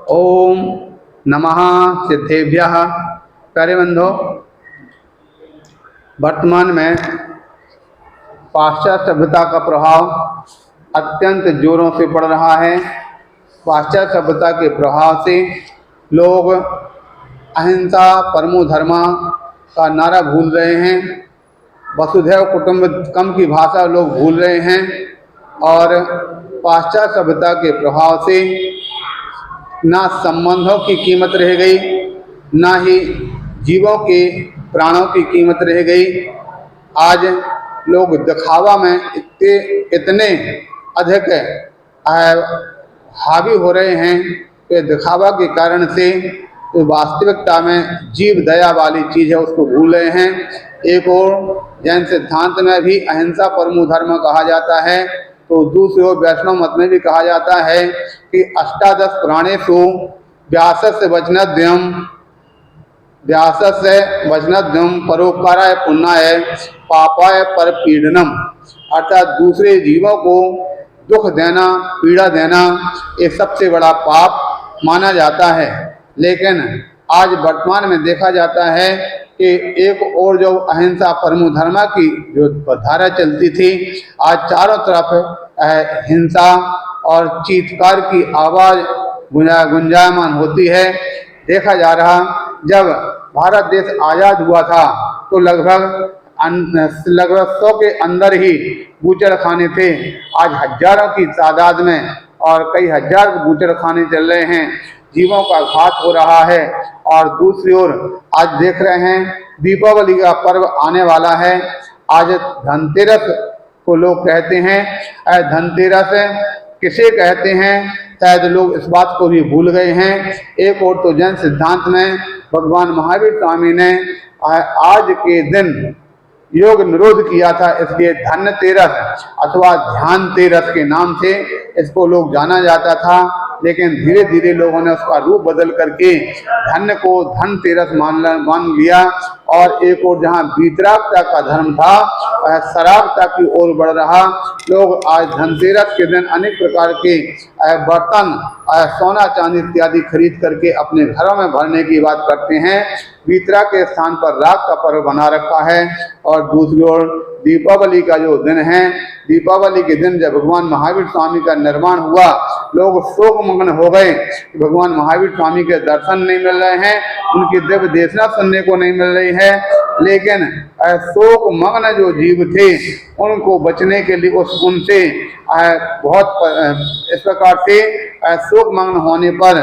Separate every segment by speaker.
Speaker 1: ओम नमः सिद्धेभ्यः। प्यारे बंधो, वर्तमान में पाश्चात्य सभ्यता का प्रभाव अत्यंत जोरों से पड़ रहा है। पाश्चात्य सभ्यता के प्रभाव से लोग अहिंसा परमो धर्मा का नारा भूल रहे हैं। वसुधैव कुटुंबकम की भाषा लोग भूल रहे हैं और पाश्चात्य सभ्यता के प्रभाव से ना संबंधों की कीमत रह गई, ना ही जीवों के प्राणों की कीमत रह गई। आज लोग दिखावा में इतने अधिक हावी हो रहे हैं कि दिखावा के कारण से तो वास्तविकता में जीव दया वाली चीज़ है उसको भूल रहे हैं। एक और जैन सिद्धांत में भी अहिंसा परमो धर्म कहा जाता है, तो दूसरी ओर वैष्णव मत में भी कहा जाता है कि अष्टादश प्राणेषु व्यासस्य वचनद्वयम् परोपकाराय पुण्याय पापाय परपीडनम, अर्थात दूसरे जीवों को दुख देना, पीड़ा देना ये सबसे बड़ा पाप माना जाता है। लेकिन आज वर्तमान में देखा जाता है कि एक और जो अहिंसा परमो धर्मा की जो धारा चलती थी, आज चारों तरफ हिंसा और चीत्कार की आवाज़ गुंजायमान होती है। देखा जा रहा, जब भारत देश आज़ाद हुआ था तो लगभग 100 के अंदर ही बूचड़खाने थे। आज हजारों की तादाद में और कई हजार बूचड़खाने चल रहे हैं, जीवों का घात हो रहा है। और दूसरी ओर आज देख रहे हैं दीपावली का पर्व आने वाला है। आज धनतेरस को लोग कहते हैं, धनतेरस किसे कहते हैं शायद लोग इस बात को भी भूल गए हैं। एक और तो जैन सिद्धांत में भगवान महावीर स्वामी ने आज के दिन योग निरोध किया था, इसलिए धनतेरस अथवा ध्यान तेरस के नाम से इसको लोग जाना जाता था। लेकिन धीरे धीरे लोगों ने उसका रूप बदल करके धन को धनतेरस मान लिया। और एक और जहाँ वीतरागता का धर्म था वह सरागता की ओर बढ़ रहा। लोग आज धनतेरस के दिन अनेक प्रकार के बर्तन, सोना चांदी इत्यादि खरीद करके अपने घरों में भरने की बात करते हैं। वीतराग के स्थान पर राग का पर्व बना रखा है। और दूसरी ओर दीपावली का जो दिन है, दीपावली के दिन जब भगवान महावीर स्वामी का निर्वाण हुआ, लोग शोक मग्न हो गए कि भगवान महावीर स्वामी के दर्शन नहीं मिल रहे हैं, उनकी दिव्य देशना सुनने को नहीं मिल रही है। लेकिन शोक मग्न जो जीव थे उनको बचने के लिए उनसे बहुत इस प्रकार से शोक मग्न होने पर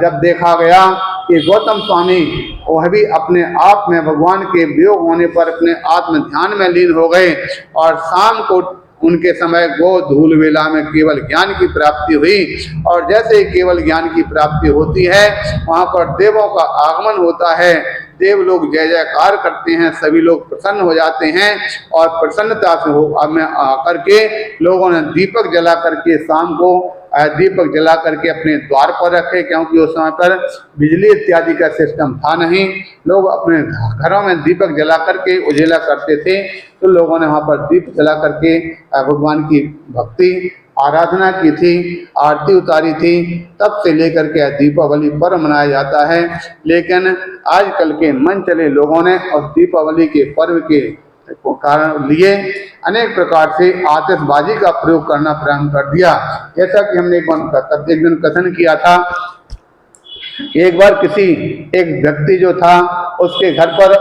Speaker 1: जब देखा गया कि गौतम स्वामी वह भी अपने आप में भगवान के वियोग होने पर अपने आत्म ध्यान में लीन हो गए और शाम को उनके समय गो धूल वेला में केवल ज्ञान की प्राप्ति हुई। और जैसे ही केवल ज्ञान की प्राप्ति होती है वहाँ पर देवों का आगमन होता है, देव लोग जय जयकार करते हैं, सभी लोग प्रसन्न हो जाते हैं। और प्रसन्नता से में आकर के लोगों ने दीपक जला करके शाम को दीपक जला करके अपने द्वार पर रखे, क्योंकि उस समय पर बिजली इत्यादि का सिस्टम था नहीं। लोग अपने घरों में दीपक जला करके उजेला करते थे, तो लोगों ने वहाँ पर दीप जला करके भगवान की भक्ति आराधना की थी, आरती उतारी थी। तब से लेकर के दीपावली पर्व मनाया जाता है। लेकिन आजकल के मन चले लोगों ने उस दीपावली के पर्व के कारण लिए अनेक प्रकार से आतिशबाजी का प्रयोग करना प्रारंभ कर दिया। जैसा कि हमने एक दिन कथन किया था, एक बार एक व्यक्ति जो था उसके घर पर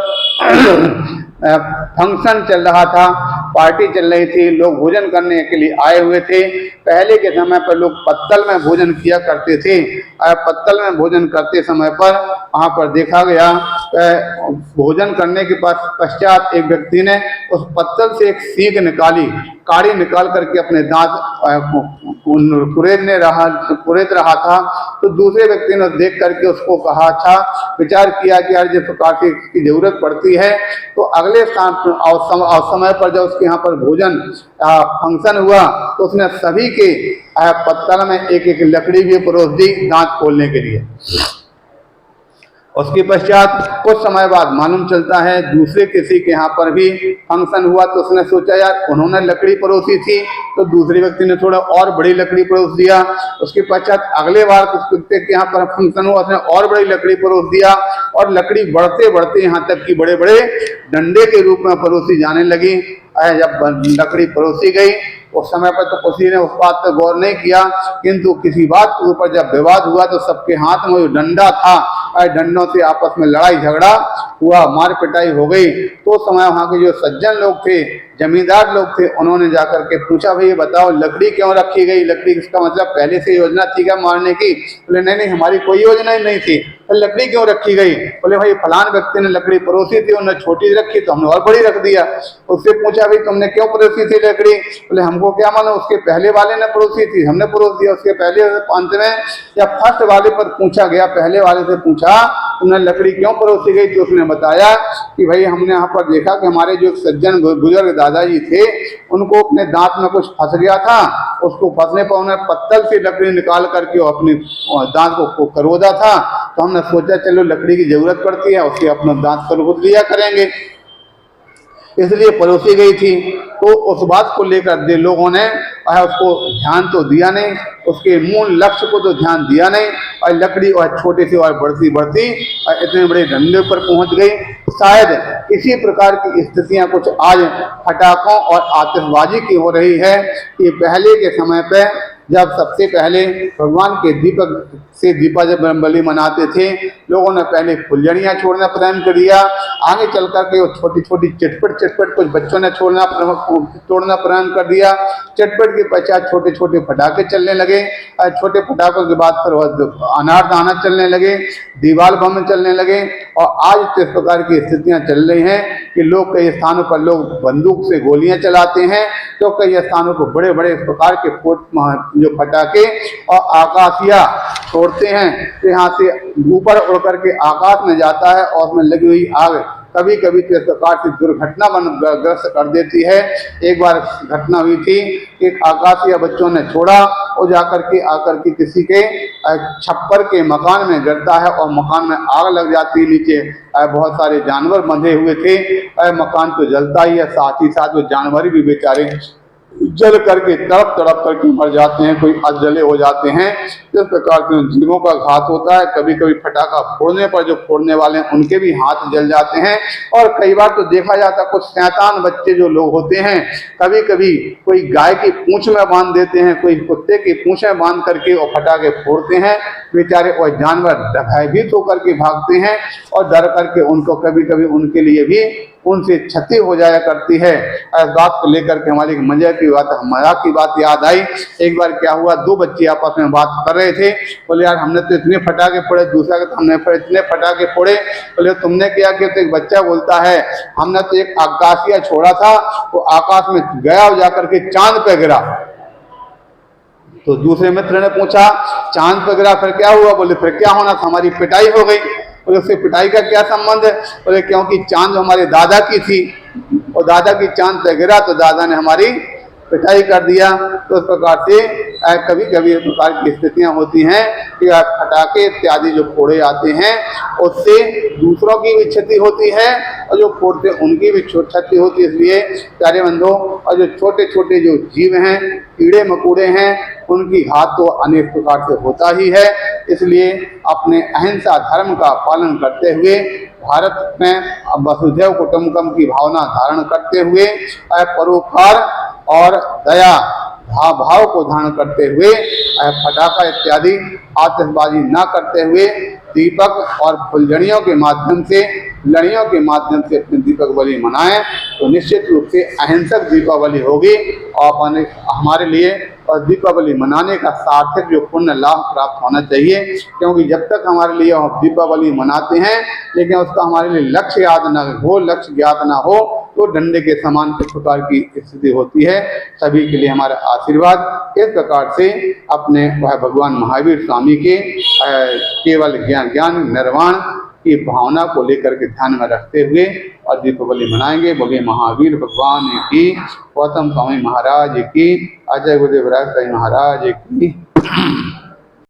Speaker 1: फंक्शन चल रहा था, पार्टी चल रही थी, लोग भोजन करने के लिए आए हुए थे। पहले के समय पर लोग पत्तल में भोजन किया करते थे। पत्तल में भोजन करते समय पर वहाँ पर देखा गया भोजन करने के पश्चात एक व्यक्ति ने उस पत्तल से एक सीख निकाली, काड़ी निकाल करके अपने दांत कुरेद रहा था। तो दूसरे व्यक्ति ने देख करके उसको कहा, अच्छा विचार किया कि यार जिस प्रकार से इसकी जरूरत पड़ती है तो अगले समय पर जब उसके यहाँ पर भोजन फंक्शन हुआ तो उसने सभी के पत्तल में एक एक लकड़ी भी परोस दी दांत खोलने के लिए। उसके पश्चात कुछ समय बाद मालूम चलता है दूसरे किसी के यहाँ पर भी फंक्शन हुआ, तो उसने सोचा यार उन्होंने लकड़ी परोसी थी तो दूसरे व्यक्ति ने थोड़ा और बड़ी लकड़ी परोस दिया। उसके पश्चात अगले बार कुछ व्यक्ति के यहाँ पर फंक्शन हुआ, उसने और बड़ी लकड़ी परोस दिया और लकड़ी बढ़ते बढ़ते यहाँ तक कि बड़े बड़े डंडे के रूप में परोसी जाने लगी। जब लकड़ी परोसी गई उस समय पर तो किसी ने उस बात पर गौर नहीं किया, किंतु किसी बात के ऊपर जब विवाद हुआ तो सबके हाथ में जो डंडा था डंडों से आपस में लड़ाई झगड़ा हुआ, मार पिटाई हो गई। तो समय वहाँ के जो सज्जन लोग थे, जमींदार लोग थे, उन्होंने जाकर के पूछा भाई बताओ लकड़ी क्यों रखी गई, लकड़ी इसका मतलब पहले से योजना थी क्या मारने की? बोले नहीं नहीं हमारी कोई योजना ही नहीं थी। तो लकड़ी क्यों रखी गई? बोले भाई फलान व्यक्ति ने लकड़ी परोसी थी, उन्होंने छोटी रखी तो हमने और बड़ी रख दिया। उससे पूछा भाई तुमने क्यों परोसी थी लकड़ी? बोले हमको क्या मालूम, उसके पहले वाले ने परोसी थी हमने परोस दिया। उसके पहले अंत में या फर्स्ट वाले पर पूछा गया, पहले वाले से पूछा तुमने लकड़ी क्यों परोसी गई? तो उसने बताया कि भाई हमने यहाँ पर देखा कि हमारे जो सज्जन बुजुर्ग दादाजी थे उनको अपने दांत में कुछ फंस गया था, उसको फंसने पर उन्हें पत्तल से लकड़ी निकाल करके अपने दांत को करवदा था, तो हमने सोचा चलो लकड़ी की जरूरत पड़ती है उसके अपना दांत करवद लिया करेंगे, इसलिए परोसी गई थी। तो उस बात को लेकर लोगों ने उसको ध्यान तो दिया नहीं, उसके मूल लक्ष्य को तो ध्यान दिया नहीं और लकड़ी और छोटे से और बढ़ती बढ़ती और इतने बड़े डंडे पर पहुंच गई। शायद इसी प्रकार की स्थितियां कुछ आज पटाखों और आतिशबाजी की हो रही है कि पहले के समय पे जब सबसे पहले भगवान के दीपक से दीपावली मनाते थे, लोगों ने पहले फुलझड़ियाँ छोड़ना प्रारंभ कर दिया। आगे चल करके वो छोटी छोटी चटपट कुछ बच्चों ने तोड़ना प्रारंभ कर दिया। चटपट के पश्चात छोटे छोटे पटाखे चलने लगे, छोटे पटाखों के बाद फिर अनारदाना चलने लगे, दीवार बम चलने लगे। और आज इस प्रकार की स्थितियाँ चल रही हैं कि लोग कई स्थानों पर लोग बंदूक से गोलियां चलाते हैं, तो कई स्थानों पर बड़े बड़े प्रकार के जो पटाखे और आकाशिया छोड़ते हैं, तो यहाँ से ऊपर उड़ करके आकाश में जाता है और उसमें लगी हुई आग कभी कभी तो इस प्रकार की दुर्घटना ग्रस्त कर देती है। एक बार घटना हुई थी, एक आकाशिया बच्चों ने छोड़ा और आकर के किसी के छप्पर के मकान में गिरता है और मकान में आग लग जाती है। नीचे बहुत सारे जानवर बंधे हुए थे, मकान तो जलता ही है, साथ ही साथ वो जानवर भी बेचारे जल करके तड़प करके मर जाते हैं, कोई अजले हो जाते हैं। इस प्रकार से जीवों का घात होता है। कभी कभी पटाखा फोड़ने पर जो फोड़ने वाले हैं उनके भी हाथ जल जाते हैं। और कई बार तो देखा जाता है कुछ शैतान बच्चे जो लोग होते हैं, कभी कभी कोई गाय की पूंछ में बांध देते हैं, कोई कुत्ते की पूंछ में बांध करके और पटाखे फोड़ते हैं। बेचारे और जानवर भयभीत होकर के भागते हैं और डर करके उनको कभी कभी उनके लिए भी उनसे क्षति हो जाया करती है। इस बात को लेकर के हमारी मजाक की बात याद आई। एक बार क्या हुआ, दो बच्चे आपस में बात कर रहे थे। बोले यार हमने तो इतने पटाखे फोड़े, दूसरा कहता हमने इतने पटाखे फोड़े। बोले तुमने क्या किया? तो एक बच्चा बोलता है हमने तो एक आकाशिया छोड़ा था, वो आकाश में गया और जाकर के चांद पे गिरा। तो दूसरे मित्र ने पूछा चांद पे गिरा फिर क्या हुआ? बोले फिर क्या होना था, हमारी पिटाई हो गई। बोले उससे पिटाई का क्या संबंध है? बोले क्योंकि चांद हमारे दादा की थी और दादा की चांद पे गिरा तो दादा ने हमारी पिटाई कर दिया। तो इस प्रकार से कभी कभी इस प्रकार की स्थितियां होती हैं कि पटाखे इत्यादि जो फोड़े जाते हैं उससे दूसरों की भी क्षति होती है और जो फोड़ते उनकी भी क्षति होती है। इसलिए प्यारे बंधुओं, और जो छोटे छोटे जो जीव हैं, कीड़े मकोड़े हैं, उनकी घात तो अनेक प्रकार से होता ही है। इसलिए अपने अहिंसा धर्म का पालन करते हुए, भारत में वसुधैव कुटुंबकम की भावना धारण करते हुए, परोपकार और दया भाव को धारण करते हुए, पटाखा इत्यादि आतिशबाजी न करते हुए दीपक और फुलझड़ियों के माध्यम से, लड़ियों के माध्यम से अपनी दीपावली मनाएं तो निश्चित रूप से अहिंसक दीपावली होगी और हमारे लिए और दीपावली मनाने का सार्थक जो पुण्य लाभ प्राप्त होना चाहिए। क्योंकि जब तक हमारे लिए हम दीपावली मनाते हैं लेकिन उसका हमारे लिए लक्ष्य याद न हो, लक्ष्य ज्ञात ना हो, तो डंडे के समान किस प्रकार की स्थिति होती है। सभी के लिए हमारा आशीर्वाद। इस प्रकार से अपने वह भगवान महावीर स्वामी के केवल ज्ञान निर्वाण की भावना को लेकर के ध्यान में रखते हुए और दीपावली मनाएंगे। बोले महावीर भगवान की, गौतम स्वामी महाराज की, अजय गुरुदेव राय महाराज की।